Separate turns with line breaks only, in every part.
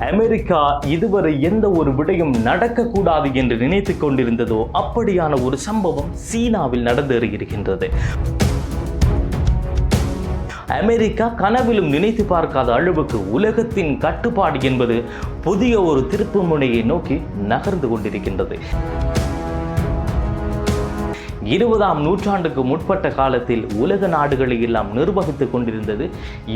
America இதுவரை எந்த ஒரு விடயம் நடக்கக்கூடாது என்று நினைத்துக் கொண்டிருந்ததோ அப்படியான ஒரு சம்பவம் சீனாவில் நடந்தேறியிருக்கின்றது. அமெரிக்கா கனவிலும் நினைத்து பார்க்காத அளவுக்கு உலகத்தின் கட்டுப்பாடு என்பது புதிய ஒரு திருப்பு முனையை நோக்கி நகர்ந்து கொண்டிருக்கின்றது. 20ஆம் நூற்றாண்டுக்கு முற்பட்ட காலத்தில் உலக நாடுகளை எல்லாம் நிர்வகித்துக் கொண்டிருந்தது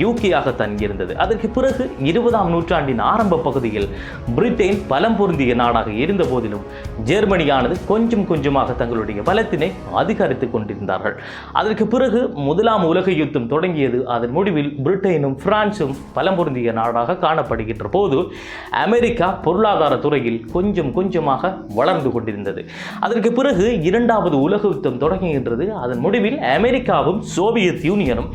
யூகேயாக தங்கியிருந்தது. அதற்கு பிறகு 20ஆம் நூற்றாண்டின் ஆரம்ப பகுதியில் பிரிட்டன் பலம் பொருந்திய நாடாக இருந்த போதிலும் ஜெர்மனியானது கொஞ்சம் கொஞ்சமாக தங்களுடைய பலத்தினை அதிகரித்துக் கொண்டிருந்தார்கள். அதற்கு பிறகு முதலாம் உலக யுத்தம் தொடங்கியது. அதன் முடிவில் பிரிட்டனும் பிரான்சும் பலம் பொருந்திய நாடாக காணப்படுகின்ற போது அமெரிக்கா பொருளாதார துறையில் கொஞ்சம் கொஞ்சமாக வளர்ந்து கொண்டிருந்தது. அதற்கு பிறகு இரண்டாவது உலக தொடங்குகின்றது. அதன் முடிவில் அமெரிக்காவும் சோவியத் யூனியனும்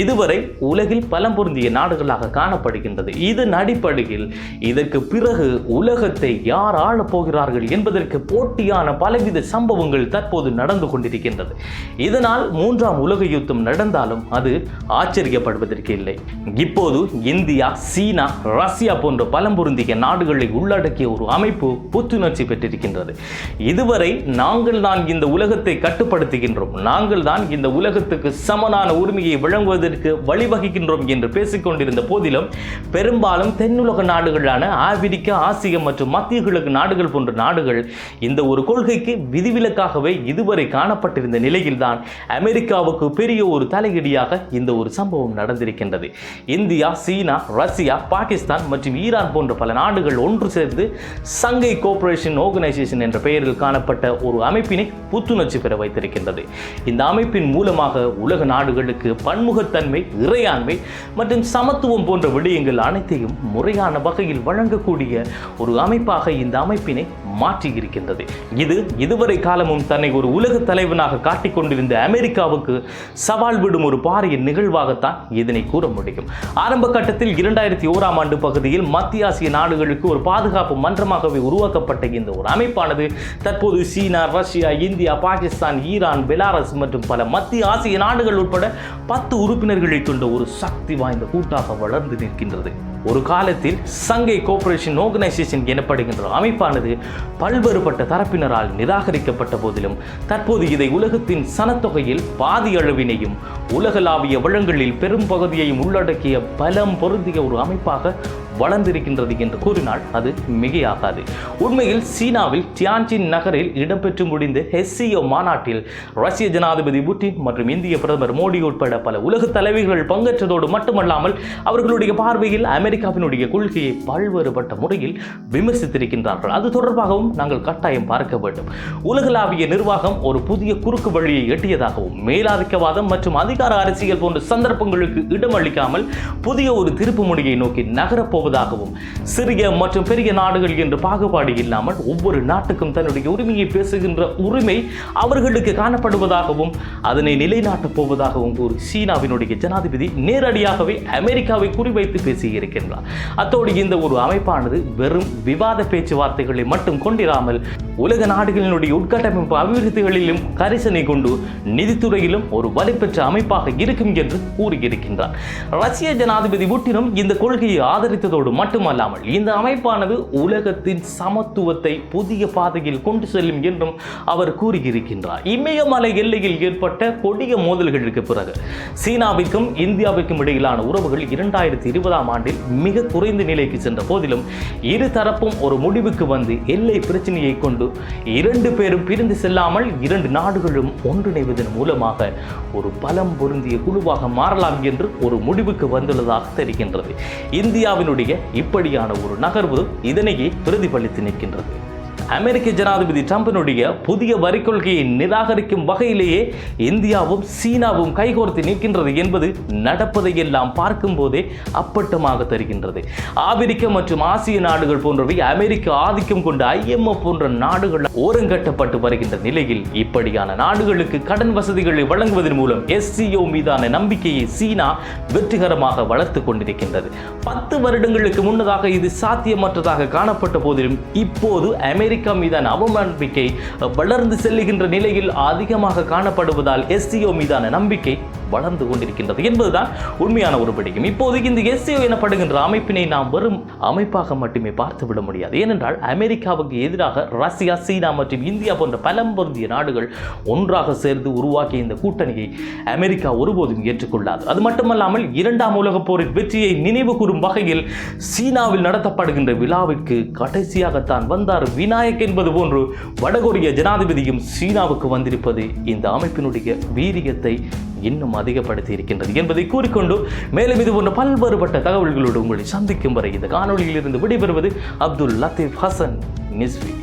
இதுவரை உலகில் பலம் பொருந்திய நாடுகளாக காணப்படுகின்றது. இதன் அடிப்படையில் இதற்கு பிறகு உலகத்தை யார் ஆளப் போகிறார்கள் என்பதற்கு போட்டியான பலவித சம்பவங்கள் தற்போது நடந்து கொண்டிருக்கின்றது. இதனால் மூன்றாம் உலக யுத்தம் நடந்தாலும் அது ஆச்சரியப்படுவதற்கு இல்லை. இப்போது இந்தியா, சீனா, ரஷ்யா போன்ற பலம் பொருந்திய நாடுகளை உள்ளடக்கிய ஒரு அமைப்பு புத்துணர்ச்சி பெற்றிருக்கின்றது. இதுவரை நாங்கள் தான் இந்த உலகத்தை கட்டுப்படுத்துகின்றோம், நாங்கள் தான் இந்த உலகத்துக்கு சமனான உரிமையை வழங்குவதற்கு வழிவகுக்கின்றோம் என்று பேசிக்கொண்டிருந்த போதிலும் பெரும்பாலும் தென்னுலக நாடுகளான ஆப்பிரிக்கா, ஆசியா மற்றும் மத்திய கிழக்கு நாடுகள் போன்ற நாடுகள் இந்த ஒரு கொள்கைக்கு விதிவிலக்காகவே இதுவரை காணப்பட்டிருந்த நிலையில்தான் அமெரிக்காவுக்கு பெரிய ஒரு தலையீடியாக இந்த ஒரு சம்பவம் நடந்திருக்கின்றது. இந்தியா, சீனா, ரஷ்யா, பாகிஸ்தான் மற்றும் ஈரான் போன்ற பல நாடுகள் ஒன்று சேர்ந்து சங்கை கோஆபரேஷன் ஆர்கனைசேஷன் என்ற பெயரில் காணப்பட்ட ஒரு அமைப்பினை புத்துணர்ச்சி பெற வைத்திருக்கின்றது. இந்த அமைப்பின் மூலமாக உலக நாடுகளுக்கு பன்முகத்தன்மை, இறையாண்மை மற்றும் சமத்துவம் போன்ற விடயங்கள் அனைத்தையும் முறையான வகையில் வழங்கக்கூடிய ஒரு அமைப்பாக இந்த அமைப்பினை மாற்றியிருக்கின்றது. இது இதுவரை காலமும் தன்னை ஒரு உலக தலைவனாக காட்டிக் கொண்டிருந்த அமெரிக்காவுக்கு சவால் விடும் ஒரு பாரிய நிகழ்வாகத்தான் இதனை கூற முடியும். ஆரம்ப கட்டத்தில் 2001ஆம் ஆண்டு பகுதியில் மத்திய ஆசிய நாடுகளுக்கு ஒரு பாதுகாப்பு மன்றமாகவே உருவாக்கப்பட்ட இந்த ஒரு அமைப்பானது தற்போது சீனா, ரஷ்யா, இந்தியா, பாகிஸ்தான், ஈரான், பெலாரஸ் மற்றும் பல மத்திய ஆசிய நாடுகள் உட்பட 10 உறுப்பினர்களை கொண்ட ஒரு சக்தி வாய்ந்த கூட்டாக வளர்ந்து நிற்கின்றது. ஒரு காலத்தில் சங்கை கோஆபரேஷன் ஆர்கனைசேஷன் எனப்படுகின்ற அமைப்பானது பல்வேறுபட்ட தரப்பினரால் நிராகரிக்கப்பட்ட போதிலும் தற்போது இதை உலகத்தின் சனத்தொகையில் பாதி அளவினையும் உலகளாவிய வளங்களில் பெரும் பகுதியையும் உள்ளடக்கிய பலம் பொருந்திய ஒரு அமைப்பாக வளர்ந்திருக்கின்றது என்று கூறினால் அது மிகையாகாது. உண்மையில் சீனாவில் டியான்ஜின் நகரில் இடம்பெற்று முடிந்த SCO மாநாட்டில் ரஷ்ய ஜனாதிபதி புட்டின் மற்றும் இந்திய பிரதமர் மோடி உட்பட பல உலக தலைவர்கள் பங்கேற்றதோடு மட்டுமல்லாமல் அவர்களுடைய பார்வையில் அமெரிக்காவினுடைய கொள்கையை பல்வேறுபட்ட முறையில் விமர்சித்திருக்கின்றார்கள். அது தொடர்பாகவும் நாங்கள் கட்டாயம் பார்க்க வேண்டும். உலகளாவிய நிர்வாகம் ஒரு புதிய குறுக்கு வழியை எட்டியதாகவும் மேலாதிக்கவாதம் மற்றும் அதிகார அரசியல் போன்ற சந்தர்ப்பங்களுக்கு இடமளிக்காமல் புதிய ஒரு திருப்பு முனையை நோக்கி நகரப்போவது சிறிய மற்றும் பெரிய நாடுகள் என்று பாகுபாடு இல்லாமல் ஒவ்வொரு நாட்டுக்கும் தன்னுடைய உரிமையை பேசுகின்ற உரிமை அவர்களுக்கு காணப்படுவதாகவும் அதனை நிலைநாட்டப் போவதாகவும் ஒரு சீனாவினுடைய ஜனாதிபதி நேரடியாகவே அமெரிக்காவை குறிவைத்து பேசியிருக்கின்றார். அத்தோடு இந்த ஒரு அமைப்பானது வெறும் விவாத பேச்சுவார்த்தைகளை மட்டும் கொண்டிராமல் உலக நாடுகளினுடைய உட்கட்டமைப்பு அபிவிருத்திகளிலும் கரிசனை கொண்டு நிதித்துறையிலும் ஒரு வலுப்பெற்ற அமைப்பாக இருக்கும் என்று கூறியிருக்கின்றார். ரஷ்ய ஜனாதிபதி புட்டினும் இந்த கொள்கையை ஆதரித்ததோடு மட்டுமல்லாமல் இந்த அமைப்பானது உலகத்தின் சமத்துவத்தை புதிய பாதையில் கொண்டு செல்லும் என்றும் அவர் கூறியிருக்கின்றார். இமயமலை எல்லையில் ஏற்பட்ட கொடிய மோதல்களுக்கு பிறகு சீனாவிற்கும் இந்தியாவிற்கும் இடையிலான உறவுகள் 2020ஆம் ஆண்டில் மிக குறைந்த நிலைக்கு சென்ற போதிலும் இரு தரப்பும் ஒரு முடிவுக்கு வந்து எல்லை பிரச்சனையை கொண்டு 2 பேரும் பிரிந்து செல்லாமல் 2 நாடுகளும் ஒன்றிணைவதன் மூலமாக ஒரு பலம் பொருந்திய குழுவாக மாறலாம் என்று ஒரு முடிவுக்கு வந்துள்ளதாக தெரிகின்றது. இந்தியாவினுடைய இப்படியான ஒரு நகர்வு இதனையே பிரதிபலித்து நிற்கின்றது. அமெரிக்க ஜனாதிபதி ட்ரம்பினுடைய புதிய வரி கொள்கையை நிராகரிக்கும் வகையிலேயே இந்தியாவும் சீனாவும் கைகோர்த்து நிற்கின்றது என்பது நடப்பதையெல்லாம் பார்க்கும் போதே அப்பட்டமாக தெரிகின்றது. ஆப்பிரிக்க மற்றும் ஆசிய நாடுகள் போன்றவை அமெரிக்க ஆதிக்கம் கொண்ட IMF போன்ற நாடுகள் ஓரங்கட்டப்பட்டு வருகின்ற நிலையில் இப்படியான நாடுகளுக்கு கடன் வசதிகளை வழங்குவதன் மூலம் SCO மீதான நம்பிக்கையை சீனா வெற்றிகரமாக வளர்த்து கொண்டிருக்கின்றது. 10 வருடங்களுக்கு முன்னதாக இது சாத்தியமற்றதாக காணப்பட்ட போதிலும் இப்போது அமெரிக்க அமெரிக்கா மீதான அவநம்பிக்கை வளர்ந்து செல்லுகின்ற நிலையில் அதிகமாக காணப்படுவதால் SCO மீதான நம்பிக்கை வளர்ந்து கொண்டிருக்கின்றது என்பதுதான் உண்மையான ஒரு படிக்கும். இப்போது இந்த SCO எனப்படுகின்ற அமைப்பினை நாம் வெறும் அமைப்பாக மட்டுமே பார்த்துவிட முடியாது. ஏனென்றால் அமெரிக்காவுக்கு எதிராக ரஷ்யா, சீனா மற்றும் இந்தியா போன்ற பலம் பொருந்திய நாடுகள் ஒன்றாக சேர்ந்து உருவாக்கிய இந்த கூட்டணியை அமெரிக்கா ஒருபோதும் ஏற்றுக்கொள்ளாது. அது மட்டுமல்லாமல் இரண்டாம் உலகப் போரின் வெற்றியை நினைவு கூறும் வகையில் சீனாவில் நடத்தப்படுகின்ற விழாவிற்கு கடைசியாகத்தான் வந்தார் விநாயக் என்பது போன்று வடகொரிய ஜனாதிபதியும் சீனாவுக்கு வந்திருப்பது இந்த அமைப்பினுடைய வீரியத்தை இன்னும் அதிகப்படுத்தி இருக்கின்றது என்பதை கூறிக்கொண்டு மேலும் இது போன்ற பல்வேறுபட்ட தகவல்களோடு உங்களை சந்திக்கும் வரை இந்த காணொலியில் இருந்து விடைபெறுவது அப்துல் லத்தீப் ஹசன் நிஸ்வி.